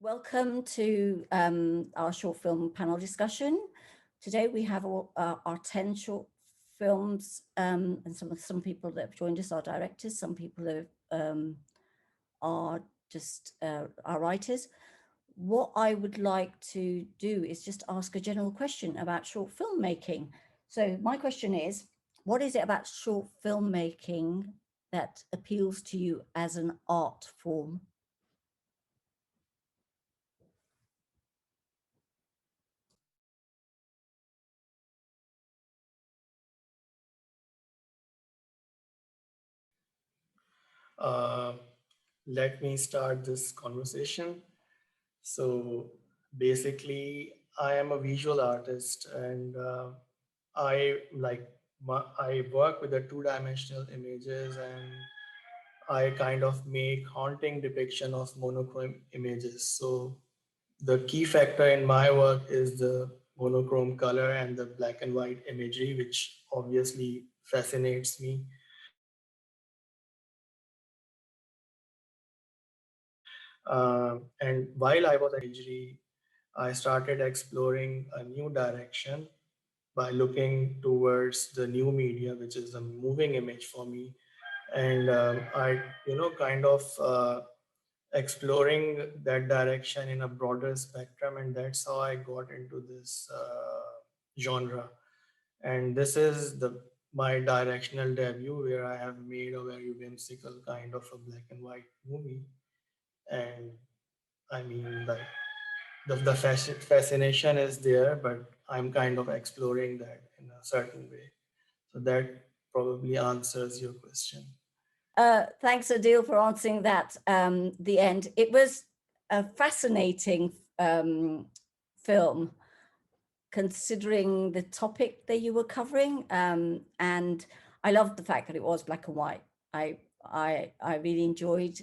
Welcome to our short film panel discussion. Today we have our 10 short films, and some people that have joined us are directors, some people that are just our writers. What I would like to do is just ask a general question about short filmmaking. So my question is, what is it about short filmmaking that appeals to you as an art form? Uh, Let me start this conversation. So basically, I am a visual artist, and I work with the two-dimensional images, and I kind of make haunting depiction of monochrome images. So the key factor in my work is the monochrome color and the black and white imagery, which obviously fascinates me. And while I was at imagery, I started exploring a new direction by looking towards the new media, which is a moving image for me. And kind of exploring that direction in a broader spectrum. And that's how I got into this genre. And this is my directional debut where I have made a very whimsical kind of a black and white movie. And I mean, like the fascination is there, but I'm kind of exploring that in a certain way. So that probably answers your question. Thanks, Adeel, for answering that. The end. It was a fascinating film, considering the topic that you were covering, and I loved the fact that it was black and white. I really enjoyed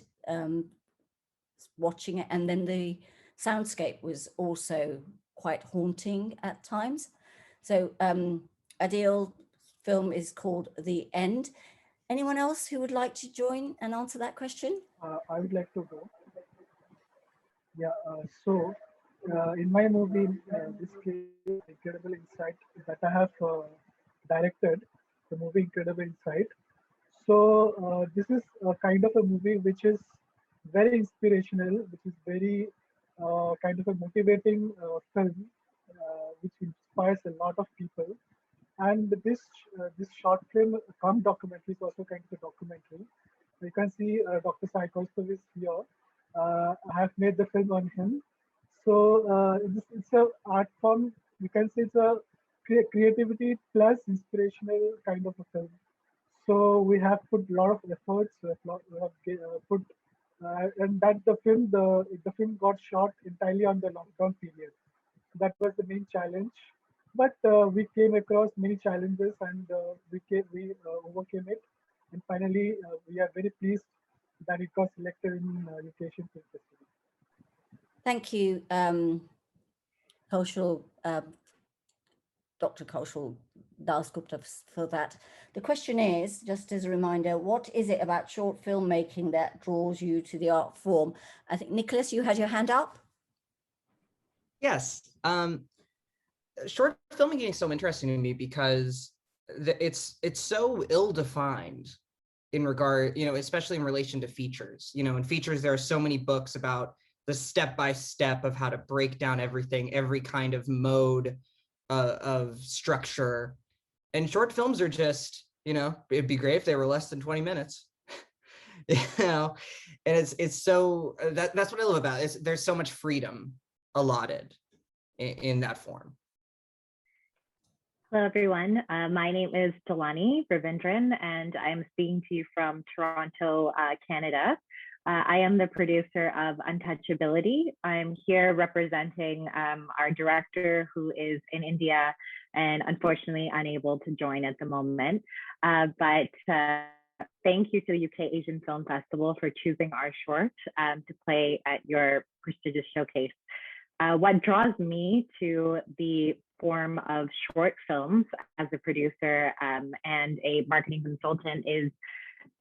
watching it, and then the soundscape was also quite haunting at times. So Adeel film is called The End. Anyone else who would like to join and answer that question? I would like to go. Yeah, in my movie, this case, Incredible Insight, that I have directed, the movie Incredible Insight. This is a kind of a movie which is very inspirational, which is very kind of a motivating film, which inspires a lot of people. And this short film, come documentary, is also kind of a documentary. You can see Dr. Sai Kaustuv is here. I have made the film on him. It's a art form. You can say it's a creativity plus inspirational kind of a film. So we have put a lot of efforts. We have put, and that the film got shot entirely on the lockdown period. That was the main challenge. But we came across many challenges, and we overcame it. And finally, we are very pleased that it got selected in UK Asian Film Festival. Thank you, Kaushal, Dr. Kaushal Dasgupta, for that. The question is, just as a reminder, what is it about short filmmaking that draws you to the art form? I think, Nicholas, you had your hand up. Yes. Short filmmaking is so interesting to me because it's so ill-defined in regard, especially in relation to features. In features, there are so many books about the step-by-step of how to break down everything, every kind of mode of structure. And short films are just, it'd be great if they were less than 20 minutes. And it's so, that's what I love about it. There's so much freedom allotted in that form. Hello, everyone. My name is Dilani Rabindran, and I'm speaking to you from Toronto, Canada. I am the producer of Untouchability. I'm here representing our director, who is in India and unfortunately unable to join at the moment. But thank you to the UK Asian Film Festival for choosing our short to play at your prestigious showcase. What draws me to the form of short films as a producer and a marketing consultant is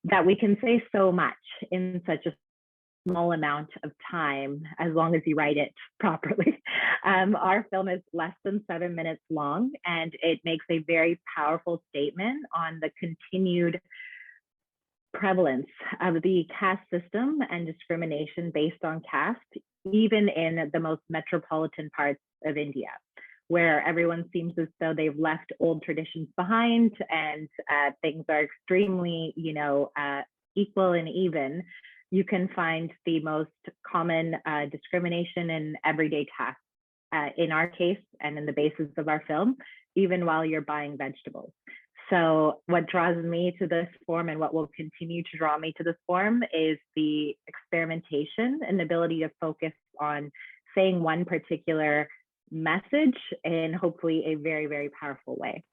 that we can say so much in such a small amount of time, as long as you write it properly. Our film is less than 7 minutes long, and it makes a very powerful statement on the continued prevalence of the caste system and discrimination based on caste, even in the most metropolitan parts of India, where everyone seems as though they've left old traditions behind and things are extremely, equal and even. You can find the most common discrimination in everyday tasks, in our case and in the basis of our film, even while you're buying vegetables. So what draws me to this form and what will continue to draw me to this form is the experimentation and the ability to focus on saying one particular message in hopefully a very, very powerful way.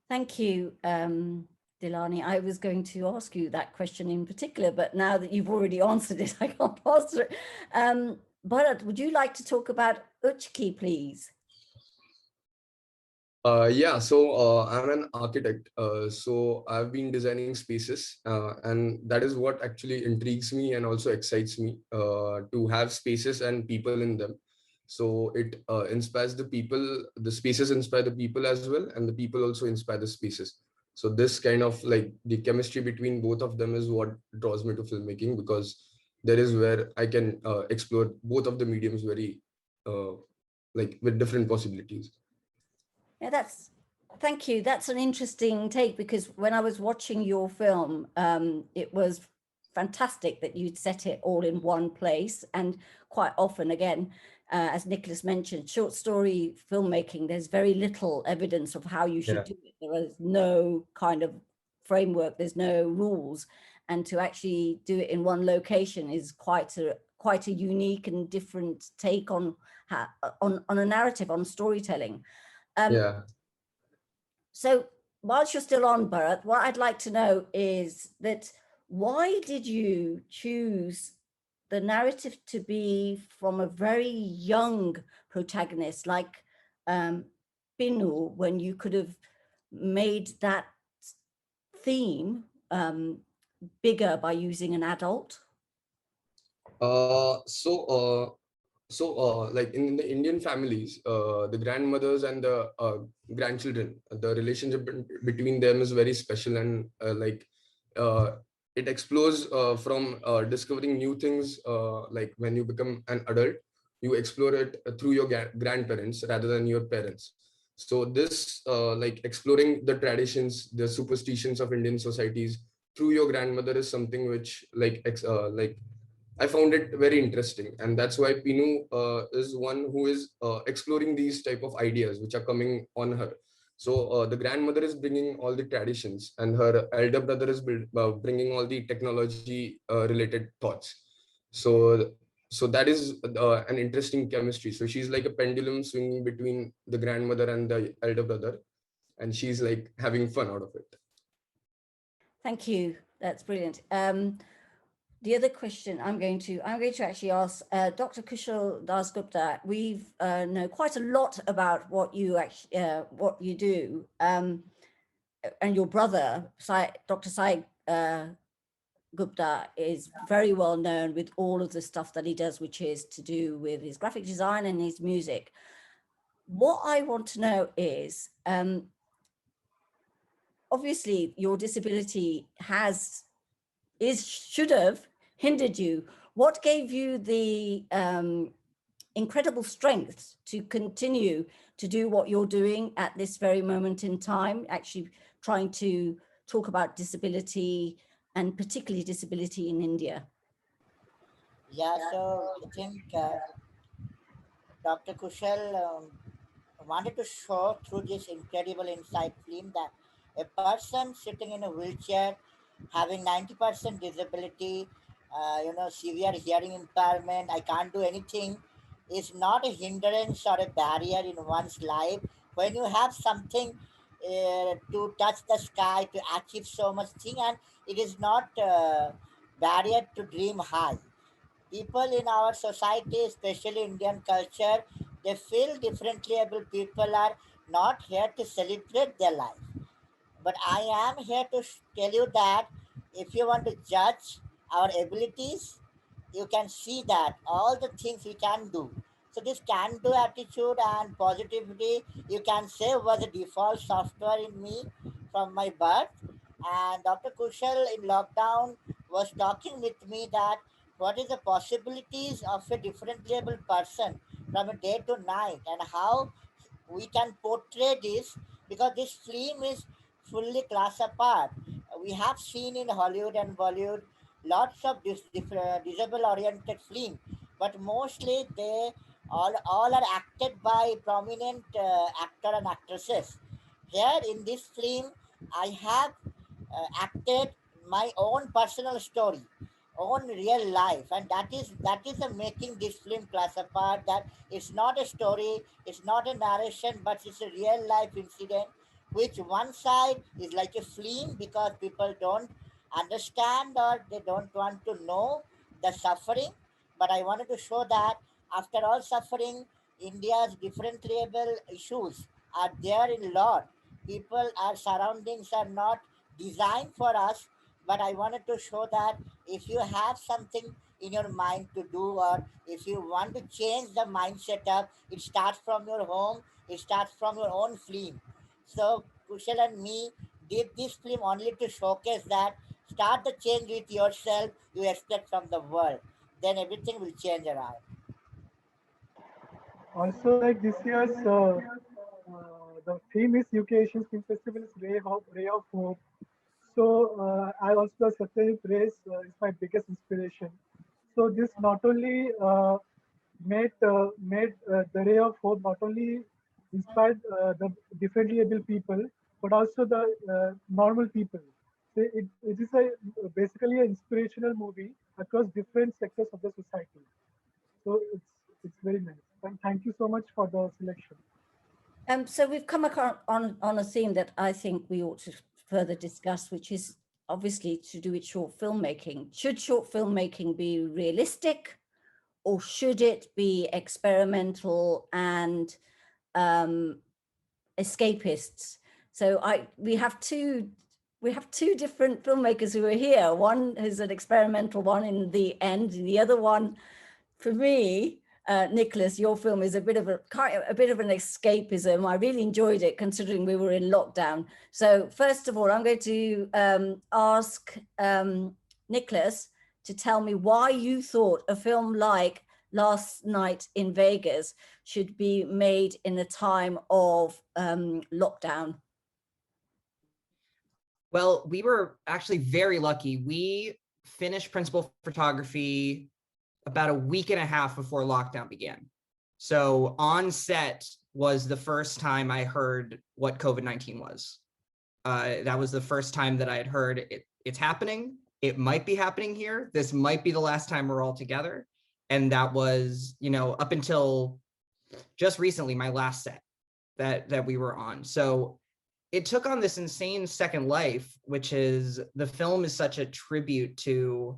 Thank you, Dilani. I was going to ask you that question in particular, but now that you've already answered it, I can't answer it. Bharat, would you like to talk about Uchki, please? Yeah, so I'm an architect. So I've been designing spaces, and that is what actually intrigues me and also excites me, to have spaces and people in them. So it inspires the people, the spaces inspire the people as well, and the people also inspire the spaces. So this kind of like the chemistry between both of them is what draws me to filmmaking, because there is where I can explore both of the mediums very like with different possibilities. Yeah, thank you. That's an interesting take, because when I was watching your film, it was fantastic that you'd set it all in one place. And quite often, again, as Nicholas mentioned, short story filmmaking, there's very little evidence of how you should do it. There is no kind of framework, there's no rules. And to actually do it in one location is quite a unique and different take on a narrative, on storytelling. So whilst you're still on, Bharat, what I'd like to know is that why did you choose the narrative to be from a very young protagonist like Pinu, when you could have made that theme bigger by using an adult? Like in the Indian families, the grandmothers and the grandchildren, the relationship between them is very special, and it explores from discovering new things. Like when you become an adult, you explore it through your grandparents rather than your parents. So this like exploring the traditions, the superstitions of Indian societies through your grandmother is something which I found it very interesting, and that's why Pinu is one who is exploring these type of ideas which are coming on her. So the grandmother is bringing all the traditions, and her elder brother is bringing all the technology related thoughts. So that is an interesting chemistry. So she's like a pendulum swinging between the grandmother and the elder brother, and she's like having fun out of it. Thank you. That's brilliant. The other question I'm going to actually ask Dr. Kushal Dasgupta. We've know quite a lot about what you do, and your brother, Dr. Sai Gupta, is very well known with all of the stuff that he does, which is to do with his graphic design and his music. What I want to know is, obviously, your disability should have hindered you. What gave you the incredible strength to continue to do what you're doing at this very moment in time, actually trying to talk about disability, and particularly disability in India? Yeah, so I think Dr. Kushal wanted to show through this incredible insight film that a person sitting in a wheelchair, having 90% disability, severe hearing impairment, I can't do anything, is not a hindrance or a barrier in one's life. When you have something to touch the sky, to achieve so much thing, and it is not a barrier to dream high. People in our society, especially Indian culture, they feel differently able people are not here to celebrate their life. But I am here to tell you that if you want to judge our abilities, you can see that all the things we can do. So this can do attitude and positivity, you can say, was the default software in me from my birth. And Dr. Kushal in lockdown was talking with me that what is the possibilities of a differently able person from a day to night, and how we can portray this, because this film is fully class apart. We have seen in Hollywood and Bollywood lots of disable oriented film, but mostly they all are acted by prominent actor and actresses. Here in this film, I have acted my own personal story, own real life, and that is the making this film class apart. That it's not a story, it's not a narration, but it's a real life incident, which one side is like a film because people don't understand or they don't want to know the suffering. But I wanted to show that after all suffering, India's differently able issues are there in lot. People, our surroundings are not designed for us, but I wanted to show that if you have something in your mind to do, or if you want to change the mindset up, it starts from your home, it starts from your own film. So Kushal and me did this film only to showcase that start the change with yourself, you expect from the world, then everything will change around. Also, like this year's the famous UK Asian Film Festival is Ray of Hope. So I also Satyajit Race is my biggest inspiration. So this not only made the Ray of Hope not only inspired the differently able people, but also the normal people. So it is basically an inspirational movie across different sectors of the society. So it's very nice. And thank you so much for the selection. So we've come on a theme that I think we ought to further discuss, which is obviously to do with short filmmaking. Should short filmmaking be realistic, or should it be experimental and escapists? So we have two different filmmakers who are here. One is an experimental one in The End, and the other one, for me, Nicholas, your film is a bit of an escapism. I really enjoyed it considering we were in lockdown. So first of all, I'm going to ask Nicholas to tell me why you thought a film like Last Night in Vegas should be made in a time of lockdown. Well, we were actually very lucky. We finished principal photography about a week and a half before lockdown began. So on set was the first time I heard what COVID-19 was. That was the first time that I had heard it's happening. It might be happening here. This might be the last time we're all together. And that was, up until just recently, my last set that we were on. So it took on this insane second life, which is the film is such a tribute to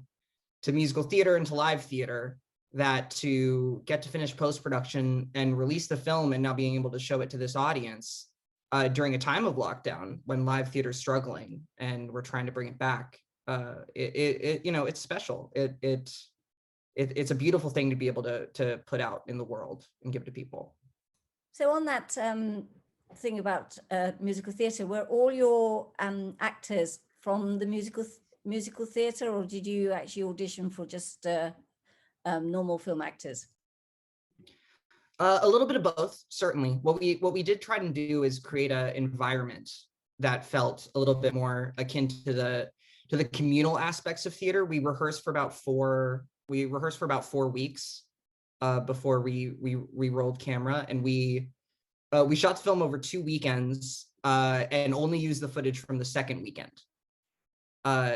musical theater and to live theater, that to get to finish post-production and release the film and now being able to show it to this audience during a time of lockdown when live theater is struggling and we're trying to bring it back, it's special. It's a beautiful thing to be able to put out in the world and give to people. So on that thing about musical theatre, were all your actors from the musical theatre, or did you actually audition for just normal film actors? A little bit of both, certainly. What we did try to do is create an environment that felt a little bit more akin to the communal aspects of theater. We rehearsed for about 4 weeks before we rolled camera, and we shot the film over 2 weekends and only used the footage from the second weekend.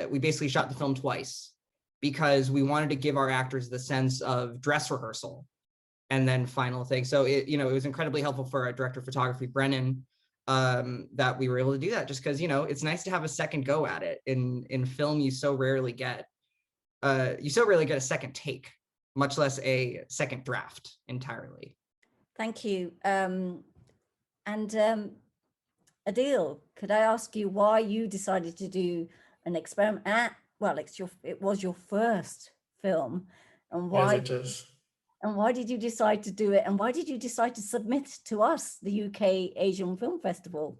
We basically shot the film twice because we wanted to give our actors the sense of dress rehearsal and then final thing. So it was incredibly helpful for our director of photography, Brennan, that we were able to do that, just because, it's nice to have a second go at it. In film, you so rarely get a second take, much less a second draft entirely. Thank you. And Adeel, could I ask you why you decided to do an experiment? Well, it was your first film, And Yes, why it is. and why did you decide to do it? And why did you decide to submit to us, the UK Asian Film Festival?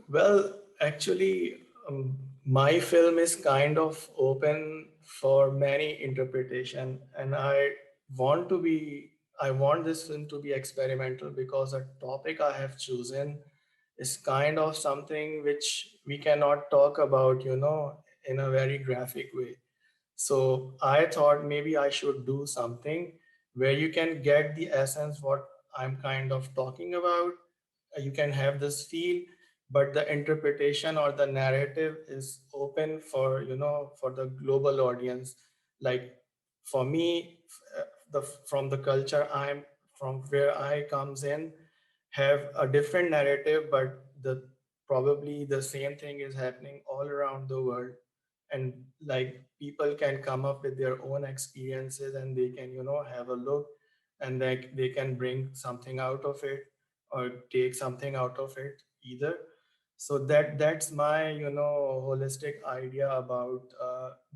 Well, actually, my film is kind of open for many interpretation, and I want this film to be experimental because the topic I have chosen is kind of something which we cannot talk about, in a very graphic way. So I thought maybe I should do something where you can get the essence what I'm kind of talking about. You can have this feel, but the interpretation or the narrative is open for for the global audience. Like for me, the from the culture I'm from, where I comes in, have a different narrative, but the probably the same thing is happening all around the world, and like people can come up with their own experiences and they can have a look, and like they can bring something out of it or take something out of it either. So that's my holistic idea about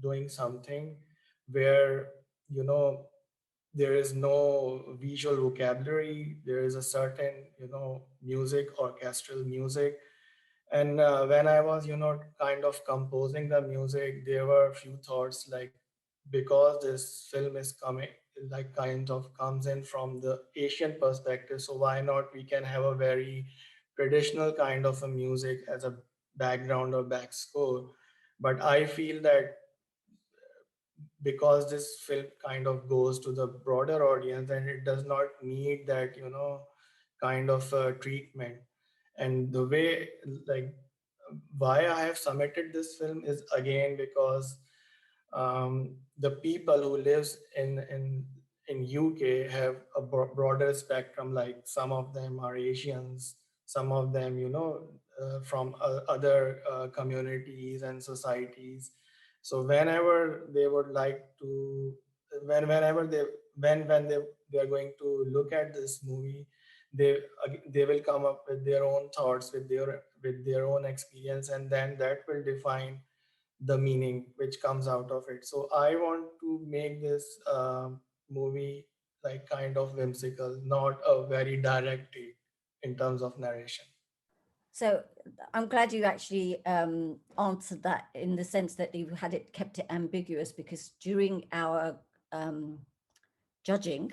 doing something where you know there is no visual vocabulary, there is a certain music, orchestral music. And when I was kind of composing the music, there were a few thoughts, like because this film is coming, like kind of comes in from the Asian perspective, so why not we can have a very traditional kind of a music as a background or back score. But I feel that because this film kind of goes to the broader audience and it does not need that kind of treatment. And the way, like, why I have submitted this film is again because the people who lives in UK have a broader spectrum. Like some of them are Asians, some of them from other communities and societies. So whenever they would like to, whenever they when they are going to look at this movie, they will come up with their own thoughts, with their own experience, and then that will define the meaning which comes out of it. So I want to make this movie like kind of whimsical, not a very direct take in terms of narration. So I'm glad you actually answered that in the sense that you had it kept it ambiguous, because during our judging,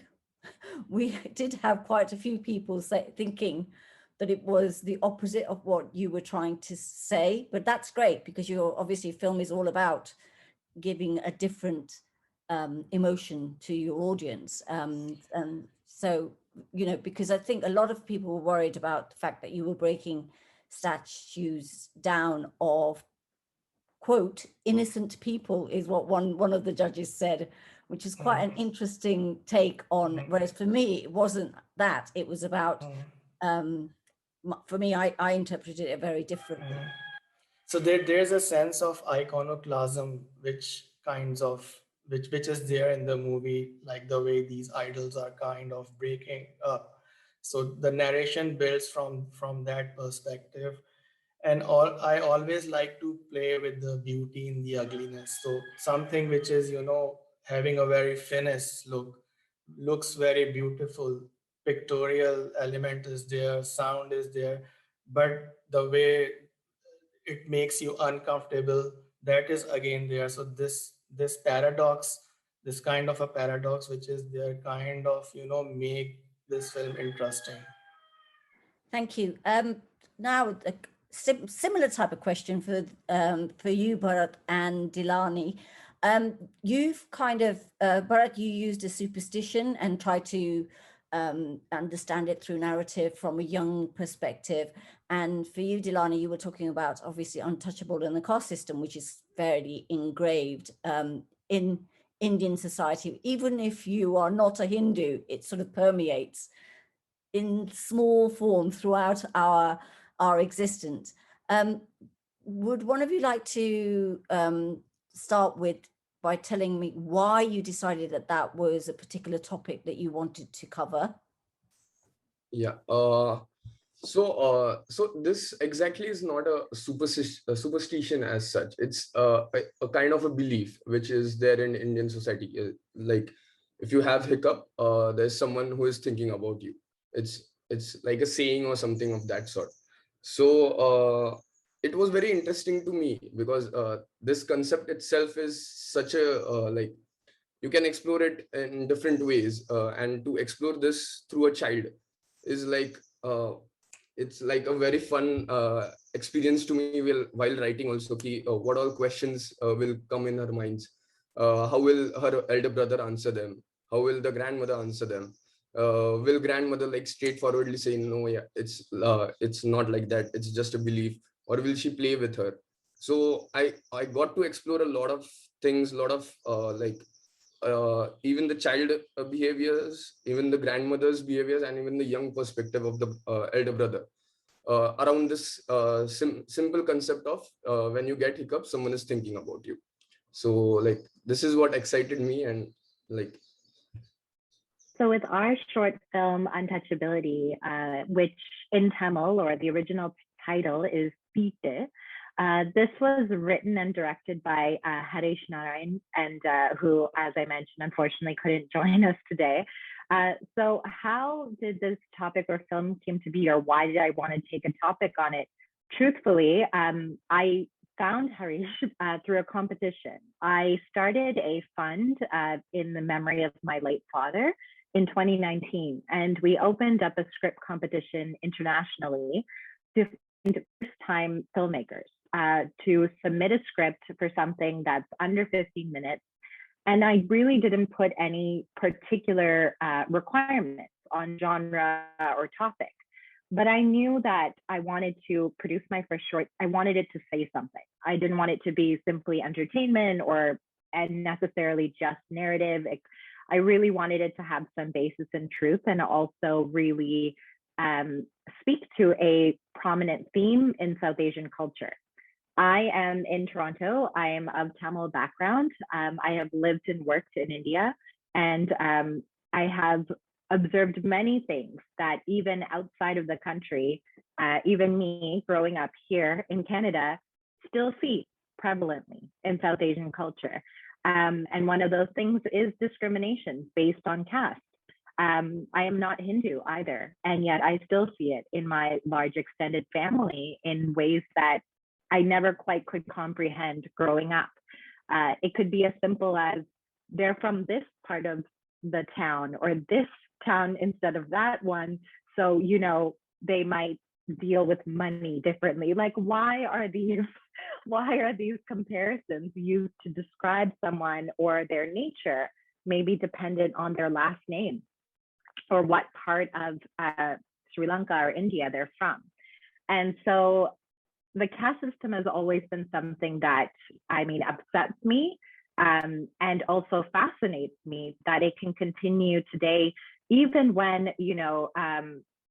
we did have quite a few people thinking that it was the opposite of what you were trying to say. But that's great, because you're obviously, film is all about giving a different emotion to your audience. And so, because I think a lot of people were worried about the fact that you were breaking statues down of, quote, innocent people, is what one of the judges said, which is quite an interesting take on. Whereas for me, it wasn't that. It was about, for me, I interpreted it very differently. So there's a sense of iconoclasm which kinds of which is there in the movie, like the way these idols are kind of breaking up. So the narration builds from that perspective. And I always like to play with the beauty in the ugliness. So something which is having a very finished look, looks very beautiful, pictorial element is there, sound is there, but the way it makes you uncomfortable, that is again there. So this paradox, this kind of a paradox which is there, kind of make this film interesting. Thank you. Now, a similar type of question for you, Bharat and Dilani. You've kind of, Bharat, you used a superstition and tried to understand it through narrative from a young perspective. And for you, Dilani, you were talking about obviously untouchable in the caste system, which is fairly engraved in Indian society. Even if you are not a Hindu, it sort of permeates in small form throughout our existence. Would one of you like to start with by telling me why you decided that that was a particular topic that you wanted to cover? Yeah. So this exactly is not a superstition as such. It's a kind of a belief which is there in Indian society. Like if you have hiccup, there's someone who is thinking about you. It's like a saying or something of that sort. So it was very interesting to me because this concept itself is such a like you can explore it in different ways, and to explore this through a child is like it's like a very fun experience to me while writing also what all questions will come in her minds, how will her elder brother answer them, how will the grandmother answer them, will grandmother like straightforwardly say no, yeah, it's not like that, it's just a belief, or will she play with her? So I got to explore a lot of things, lot of even the child behaviors, even the grandmother's behaviors, and even the young perspective of the elder brother around this simple concept of when you get hiccups, someone is thinking about you. So like this is what excited me, and like So with our short film Untouchability, which in Tamil or the original title is Peete, this was written and directed by Harish Narayan, and who, as I mentioned, unfortunately couldn't join us today. So how did this topic or film came to be, or why did I want to take a topic on it? Truthfully, I found Harish through a competition. I started a fund in the memory of my late father in 2019, and we opened up a script competition internationally to find first-time filmmakers to submit a script for something that's under 15 minutes. And I really didn't put any particular requirements on genre or topic, but I knew that I wanted to produce my first short. I wanted it to say something. I didn't want it to be simply entertainment or and necessarily just narrative. I really wanted it to have some basis in truth and also really speak to a prominent theme in South Asian culture. I am in Toronto. I am of Tamil background. I have lived and worked in India, and I have observed many things that even outside of the country, even me growing up here in Canada, still see prevalently in South Asian culture. And one of those things is discrimination based on caste. I am not Hindu either, and yet I still see it in my large extended family in ways that I never quite could comprehend growing up. It could be as simple as they're from this part of the town or this town instead of that one. So, you know, they might deal with money differently. Like, why are these comparisons used to describe someone or their nature, maybe dependent on their last name or what part of Sri Lanka or India they're from? And so the caste system has always been something that, I mean, upsets me and also fascinates me that it can continue today, even when, you know,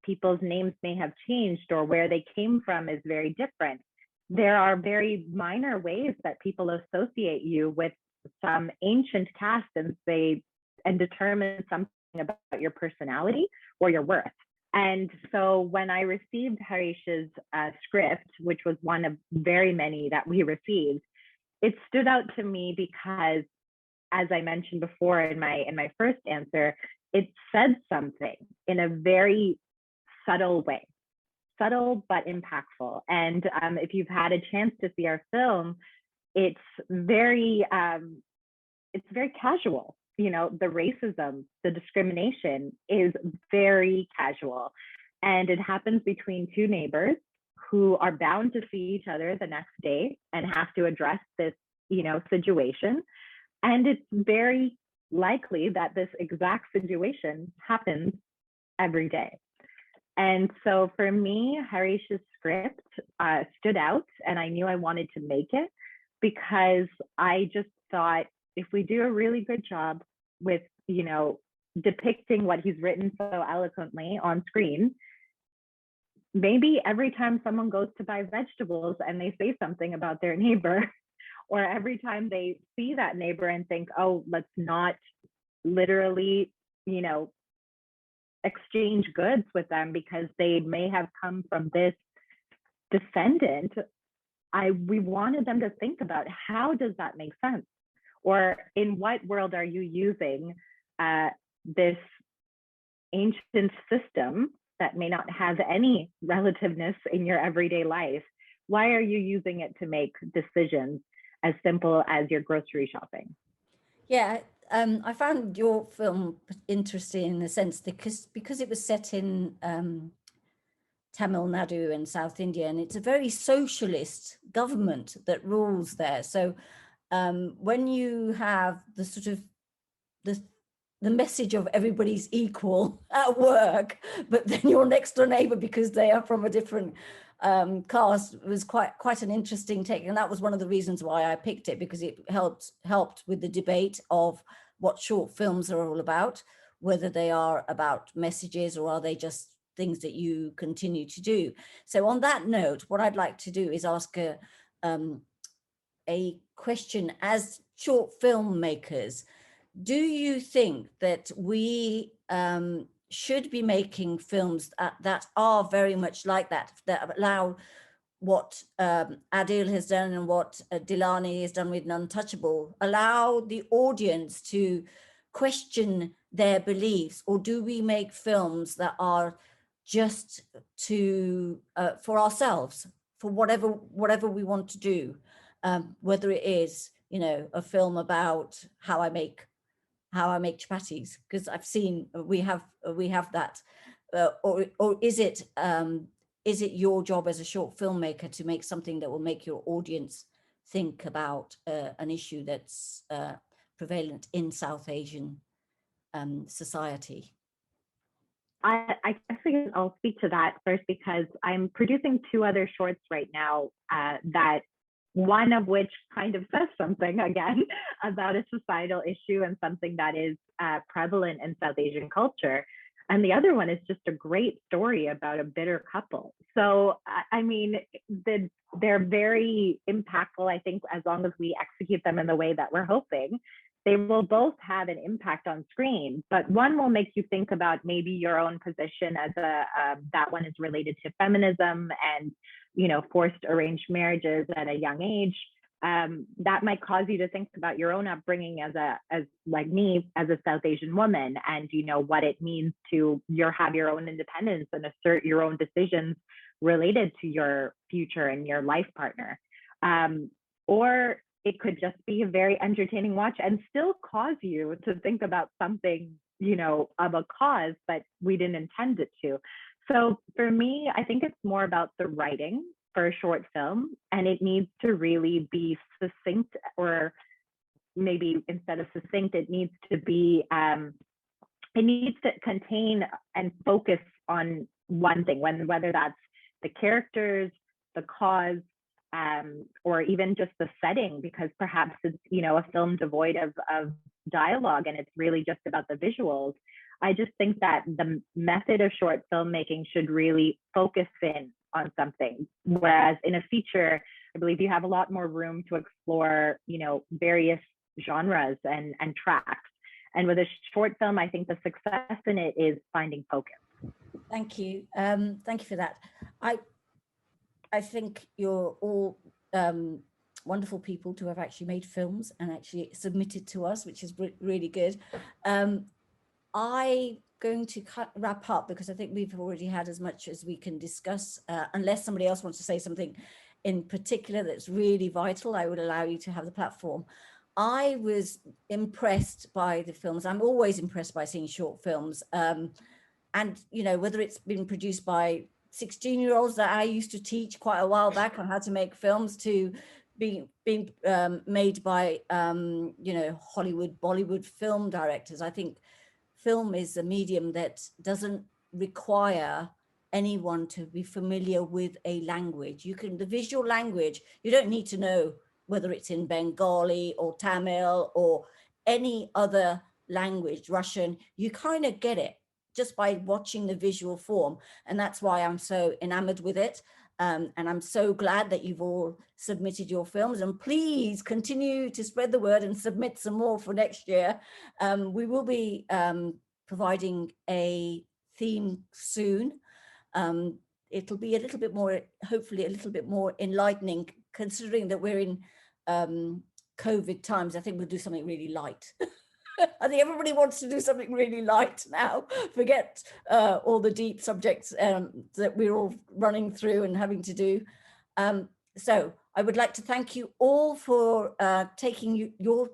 people's names may have changed or where they came from is very different. There are very minor ways that people associate you with some ancient caste and say, and determine something about your personality or your worth. And so when I received Harish's script, which was one of very many that we received, it stood out to me because, as I mentioned before in my first answer, it said something in a very subtle way, subtle but impactful. And if you've had a chance to see our film, it's very casual. You know, the racism, the discrimination is very casual. And it happens between two neighbors who are bound to see each other the next day and have to address this, you know, situation. And it's very likely that this exact situation happens every day. And so for me, Harish's script stood out, and I knew I wanted to make it because I just thought, if we do a really good job with, you know, depicting what he's written so eloquently on screen, maybe every time someone goes to buy vegetables and they say something about their neighbor, or every time they see that neighbor and think, oh, let's not literally, you know, exchange goods with them because they may have come from this descendant, we wanted them to think about, how does that make sense? Or in what world are you using this ancient system that may not have any relativeness in your everyday life? Why are you using it to make decisions as simple as your grocery shopping? Yeah, I found your film interesting in the sense that because it was set in Tamil Nadu and South India, and it's a very socialist government that rules there. So when you have the sort of the message of everybody's equal at work, but then your next door neighbor, because they are from a different caste, was quite an interesting take. And that was one of the reasons why I picked it, because it helped with the debate of what short films are all about, whether they are about messages or are they just things that you continue to do. So on that note, what I'd like to do is ask a question. As short filmmakers, do you think that we should be making films that are very much like that allow what Adeel has done and what Dilani has done with Untouchable, allow the audience to question their beliefs? Or do we make films that are just to for ourselves, for whatever we want to do, whether it is, you know, a film about how I make chapatis, because I've seen we have that, or is it your job as a short filmmaker to make something that will make your audience think about an issue that's prevalent in South Asian society? I guess I'll speak to that first, because I'm producing 2 other shorts right now that one of which kind of says something again about a societal issue and something that is prevalent in South Asian culture. And the other one is just a great story about a bitter couple. So, I mean, they're very impactful. I think as long as we execute them in the way that we're hoping, they will both have an impact on screen, but one will make you think about maybe your own position as that one is related to feminism and, you know, forced arranged marriages at a young age. That might cause you to think about your own upbringing as like me, as a South Asian woman, and, you know, what it means to have your own independence and assert your own decisions related to your future and your life partner. Or it could just be a very entertaining watch and still cause you to think about something, you know, of a cause, but we didn't intend it to. So for me, I think it's more about the writing for a short film, and it needs to really be succinct, or maybe instead of succinct, it needs to be, it needs to contain and focus on one thing, whether that's the characters, the cause, or even just the setting, because perhaps it's, you know, a film devoid of dialogue and it's really just about the visuals. I just think that the method of short filmmaking should really focus in on something. Whereas in a feature, I believe you have a lot more room to explore, you know, various genres and tracks. And with a short film, I think the success in it is finding focus. Thank you. Thank you for that. I think you're all wonderful people to have actually made films and actually submitted to us, which is really good. I'm going to wrap up because I think we've already had as much as we can discuss. Unless somebody else wants to say something in particular that's really vital, I would allow you to have the platform. I was impressed by the films. I'm always impressed by seeing short films. And, you know, whether it's been produced by 16-year-olds that I used to teach quite a while back on how to make films, to being made by, you know, Hollywood, Bollywood film directors. I think film is a medium that doesn't require anyone to be familiar with a language. You can, the visual language, you don't need to know whether it's in Bengali or Tamil or any other language, Russian, you kind of get it just by watching the visual form. And that's why I'm so enamored with it. And I'm so glad that you've all submitted your films, and please continue to spread the word and submit some more for next year. We will be providing a theme soon. It'll be a little bit more, hopefully a little bit more enlightening, considering that we're in COVID times. I think we'll do something really light. I think everybody wants to do something really light now. Forget all the deep subjects that we're all running through and having to do. So I would like to thank you all for taking your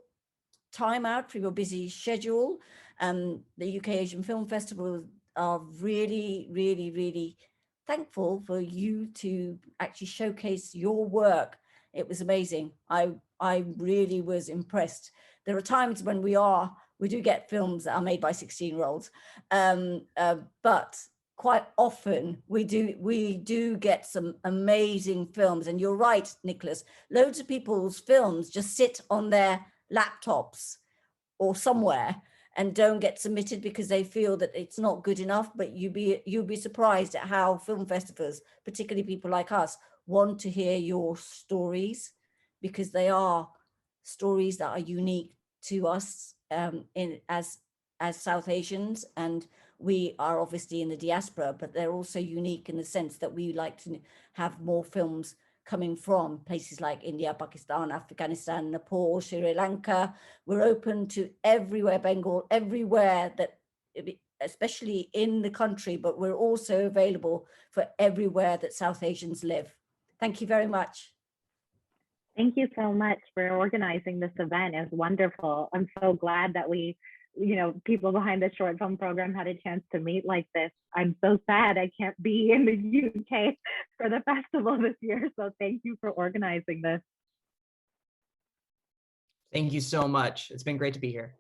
time out from your busy schedule. The UK Asian Film Festival are really, really, really thankful for you to actually showcase your work. It was amazing. I really was impressed. There are times when we do get films that are made by 16-year-olds, but quite often we do get some amazing films. And you're right, Nicholas, loads of people's films just sit on their laptops or somewhere and don't get submitted because they feel that it's not good enough. But you'll be surprised at how film festivals, particularly people like us, want to hear your stories, because they are stories that are unique to us as South Asians, and we are obviously in the diaspora, but they're also unique in the sense that we like to have more films coming from places like India, Pakistan, Afghanistan, Nepal, Sri Lanka. We're open to everywhere, Bengal, everywhere, that, especially in the country, but we're also available for everywhere that South Asians live. Thank you very much. Thank you so much for organizing this event. It's wonderful. I'm so glad that we, people behind the short film program had a chance to meet like this. I'm so sad I can't be in the UK for the festival this year. So thank you for organizing this. Thank you so much. It's been great to be here.